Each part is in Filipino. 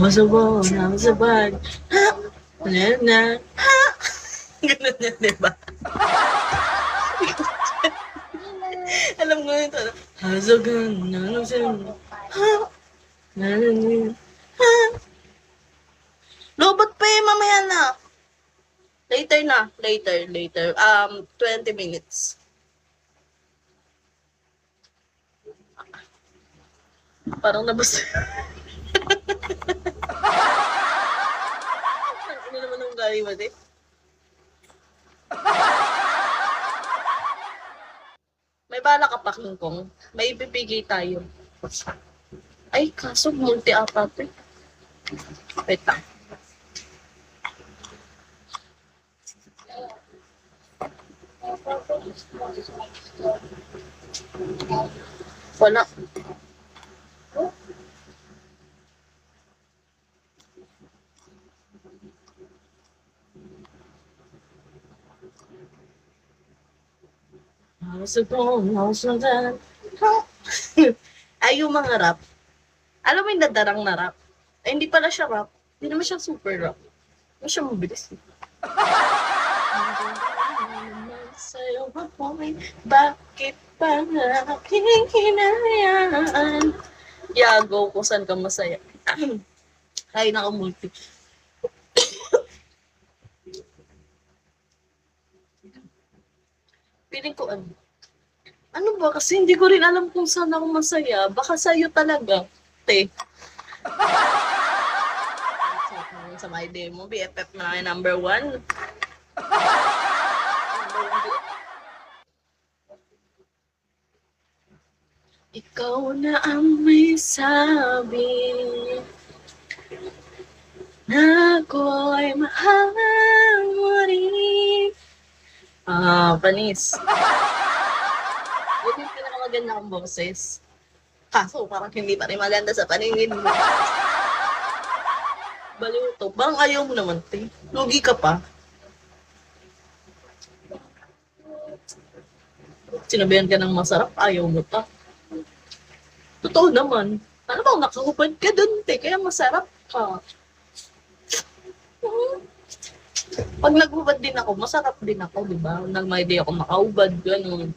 was a ball, I was a bud. Ha! Na, na, ha! Ganun yan, di ba? Alam mo yun, ano? Has a gun, ha! Na, na, na, ha! Lobot pa eh, mamaya na. Later na. Later. 20 minutes. Parang nabas. Ano naman ang gali mo, di? May bala ka pa, King Kong. May ipipigay tayo. Ay, kaso multi-apat eh. Wait lang. Wala. Ay, yung mga rap. Alam mo yung nadarang na rap? Ay, hindi pala siya rap. Hindi naman siya super rap. Hindi siya mabilis. Sa'yo ako'y bakit pa aking hinayaan? Yago kung saan ka masaya. Ay, nakamulti. Piling ko ano ba? Kasi hindi ko rin alam kung saan ako masaya. Baka sa'yo talaga, te. Sa my demo, BFF na yung number 1. Ikaw na ang may sabi na ako'y mahal mo rin. Panis. Yun yung pinakamaganda kong boses. Kaso, parang hindi pa rin maganda sa paningin mo. Baliw to. Bang ayaw mo naman, te. Lugi ka pa. Sinabihan ka ng masarap, ayaw mo pa. Totoo naman. Ano bang nakahubad ka dun, te? Kaya masarap ka. Pag naghubad din ako, masarap din ako, di ba? Nang may di ako makahubad, gano'n.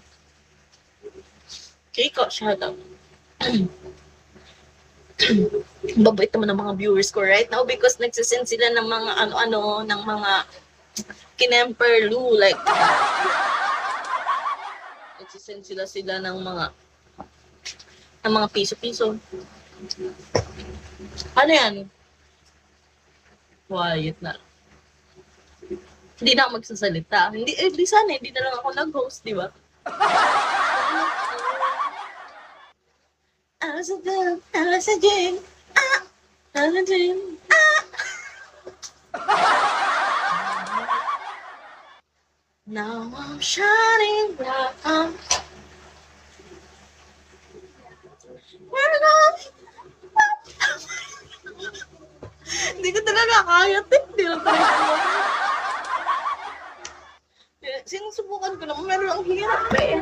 Okay, ko, shut up. Babait naman ng mga viewers ko right now because nagsisend sila ng mga ano-ano, ng mga kinemperlu, like, nagsisend sila ng mga piso-piso. Ano yan? Quiet na. Hindi na ako magsasalita. Di sana, hindi na lang ako nag-host, di ba? Asa Jen, asa Jen, Now I'm shining bright. We're going. Hindi ko talaga kaya, hindi lang talaga. Sinusubukan ko naman, pero ang hirap eh.